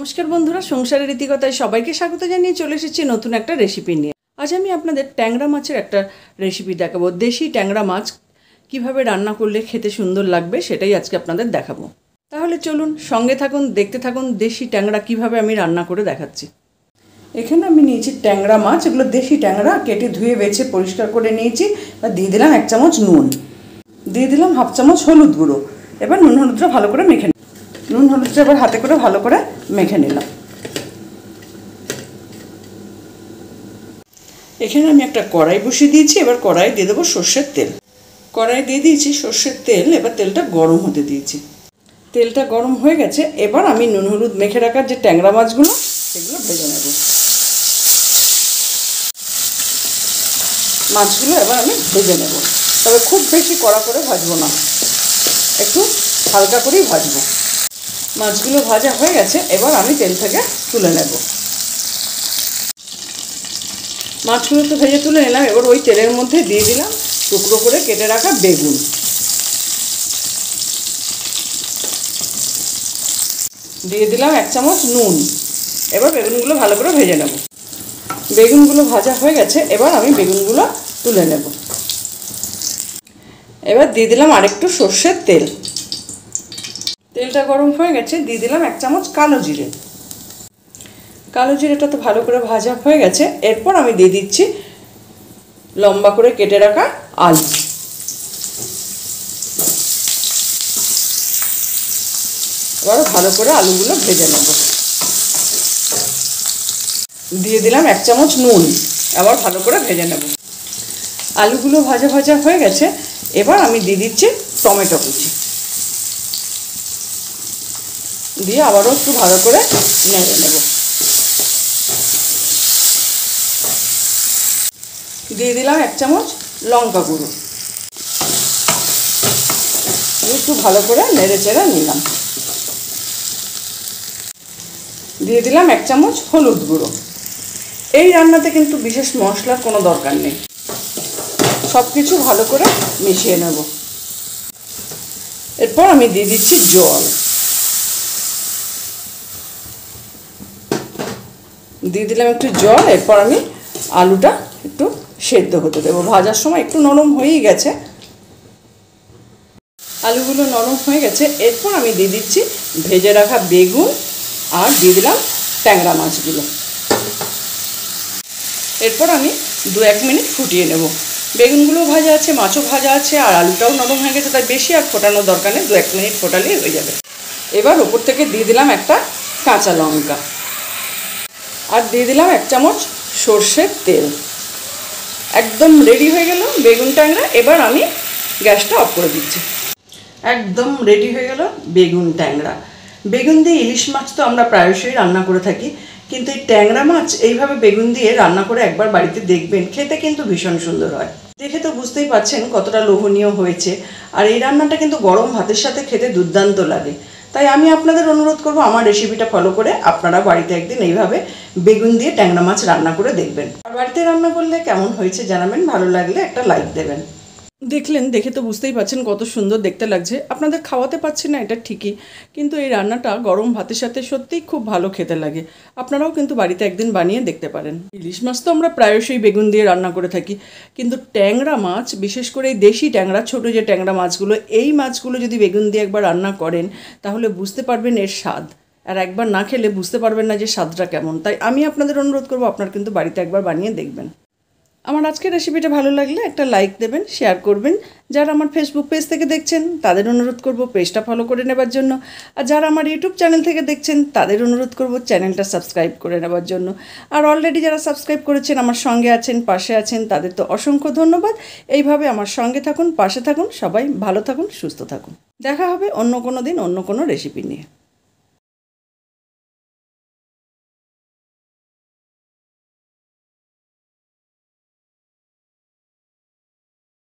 নমস্কার বন্ধুরা, সংসারের রীতিকথায় সবাইকে স্বাগত জানিয়ে চলে এসেছি নতুন একটা রেসিপি নিয়ে। আজ আমি আপনাদের ট্যাংরা মাছের একটা রেসিপি দেখাবো। দেশি ট্যাংরা মাছ কিভাবে রান্না করলে খেতে সুন্দর লাগবে সেটাই আজকে আপনাদের দেখাবো। তাহলে চলুন সঙ্গে থাকুন, দেখতে থাকুন দেশি ট্যাংরা কিভাবে আমি রান্না করে দেখাচ্ছি। এখানে আমি নিয়েছি ট্যাংরা মাছ, এগুলো দেশি ট্যাংরা, কেটে ধুয়ে বেছে পরিষ্কার করে নিয়েছি। আর দিয়ে দিলাম 1 চামচ নুন, দিয়ে দিলাম 1/2 চামচ হলুদ গুঁড়ো। এবার নুন হলুদটা ভালো করে মেখে নুন হলুদটা এবার হাতে করে ভালো করে মেখে নিলাম। এখানে আমি একটা কড়াই বসিয়ে দিয়েছি। এবার কড়াই দিয়ে দেবো সর্ষের তেল। কড়াই দিয়ে দিয়েছি সর্ষের তেল। এবার তেলটা গরম হতে দিয়েছি। তেলটা গরম হয়ে গেছে। এবার আমি নুন হলুদ মেখে রাখার যে ট্যাংরা মাছগুলো সেগুলো ভেজে নেব। মাছগুলো এবার আমি ভেজে নেব, তবে খুব বেশি কড়া করে ভাজবো না, একটু হালকা করেই ভাজবো। মাছগুলো ভাজা হয়ে গেছে। এবার আমি তেল থেকে তুলে নেব। মাছগুলো তো ভেজে তুলে নিলাম। এবার ওই তেলের মধ্যে দিয়ে দিলাম টুকরো করে কেটে রাখা বেগুন। দিয়ে দিলাম 1 চামচ নুন। এবার বেগুনগুলো ভালো করে ভেজে নেব। বেগুনগুলো ভাজা হয়ে গেছে। এবার আমি বেগুনগুলো তুলে নেব। এবার দিয়ে দিলাম আরেকটু সর্ষের তেল। তেলটা গরম হয়ে গেছে। দিয়ে দিলাম 1 চামচ কালো জিরে। কালো জিরেটা তো ভালো করে ভাজা হয়ে গেছে। এরপর আমি দিয়ে দিচ্ছি লম্বা করে কেটে রাখা আলু। এবার ভালো করে আলুগুলো ভেজে নেব। দিয়ে দিলাম 1 চামচ নুন। আবার ভালো করে ভেজে নেব। আলুগুলো ভাজা ভাজা হয়ে গেছে। এবার আমি দিয়ে দিচ্ছি টমেটো কুচি। দিয়ে আবারও একটু ভালো করে নেড়ে নেব। দিয়ে দিলাম 1 চামচ লঙ্কা গুঁড়ো। একটু ভালো করে নেড়ে চেড়ে নিলাম। দিয়ে দিলাম 1 চামচ হলুদ গুঁড়ো। এই রান্নাতে কিন্তু বিশেষ মশলার কোনো দরকার নেই, সব কিছু ভালো করে মিশিয়ে নেব। এরপর আমি দিয়ে দিচ্ছি জল। দিয়ে দিলাম একটু জল। এরপর আমি আলুটা একটু সেদ্ধ হতে দেবো। ভাজার সময় একটু নরম হয়েই গেছে, আলুগুলো নরম হয়ে গেছে। এরপর আমি দিয়ে দিচ্ছি ভেজে রাখা বেগুন আর দিয়ে দিলাম ট্যাংরা মাছগুলো। এরপর আমি 2-1 মিনিট ফুটিয়ে নেব। বেগুনগুলো ভাজা আছে, মাছও ভাজা আছে, আর আলুটাও নরম হয়ে গেছে, তাই বেশি আর ফোটানোর দরকার নেই, 2-1 মিনিট ফোটালেই হয়ে যাবে। এবার ওপর থেকে দিয়ে দিলাম একটা কাঁচা লঙ্কা আর দিয়ে দিলাম 1 চামচ সর্ষের তেল। একদম রেডি হয়ে গেল বেগুন ট্যাংরা। এবার আমি গ্যাসটা অফ করে দিচ্ছি। একদম রেডি হয়ে গেল বেগুন ট্যাংরা। বেগুন দিয়ে ইলিশ মাছ তো আমরা প্রায়শই রান্না করে থাকি, কিন্তু এই ট্যাংরা মাছ এইভাবে বেগুন দিয়ে রান্না করে একবার বাড়িতে দেখবেন, খেতে কিন্তু ভীষণ সুন্দর হয়। দেখে তো বুঝতেই পারছেন কতটা লোভনীয় হয়েছে। আর এই রান্নাটা কিন্তু গরম ভাতের সাথে খেতে দুর্দান্ত লাগে। তাই আমি আপনাদের অনুরোধ করব আমার রেসিপিটা ফলো করে আপনারা বাড়িতে একদিন এইভাবে বেগুন দিয়ে ট্যাংরা মাছ রান্না করে দেখবেন। আর বাড়িতে রান্না করলে কেমন হয়েছে জানাবেন, ভালো লাগলে একটা লাইক দেবেন। দেখলেন, দেখে তো বুঝতেই পারছেন কত সুন্দর দেখতে লাগছে। আপনাদের খাওয়াতে পারছি না এটা ঠিকই, কিন্তু এই রান্নাটা গরম ভাতের সাথে সত্যিই খুব ভালো খেতে লাগে। আপনারাও কিন্তু বাড়িতে একদিন বানিয়ে দেখতে পারেন। ইলিশ মাছ তো আমরা প্রায়শই বেগুন দিয়ে রান্না করে থাকি, কিন্তু ট্যাংরা মাছ, বিশেষ করে এই দেশি ট্যাংরা, ছোটো যে ট্যাংরা মাছগুলো, এই মাছগুলো যদি বেগুন দিয়ে একবার রান্না করেন তাহলে বুঝতে পারবেন এর স্বাদ। আর একবার না খেলে বুঝতে পারবেন না যে স্বাদটা কেমন। তাই আমি আপনাদের অনুরোধ করবো আপনারা কিন্তু বাড়িতে একবার বানিয়ে দেখবেন। আমার আজকের রেসিপিটা ভালো লাগলে একটা লাইক দেবেন, শেয়ার করবেন। যারা আমার ফেসবুক পেজ থেকে দেখছেন তাদের অনুরোধ করব পেজটা ফলো করে নেবার জন্য। আর যারা আমার ইউটিউব চ্যানেল থেকে দেখছেন তাদের অনুরোধ করব চ্যানেলটা সাবস্ক্রাইব করে নেবার জন্য। আর অলরেডি যারা সাবস্ক্রাইব করেছেন, আমার সঙ্গে আছেন, পাশে আছেন, তাদের তো অসংখ্য ধন্যবাদ। এইভাবে আমার সঙ্গে থাকুন, পাশে থাকুন। সবাই ভালো থাকুন, সুস্থ থাকুন। দেখা হবে অন্য কোনো দিন অন্য কোনো রেসিপি নিয়ে।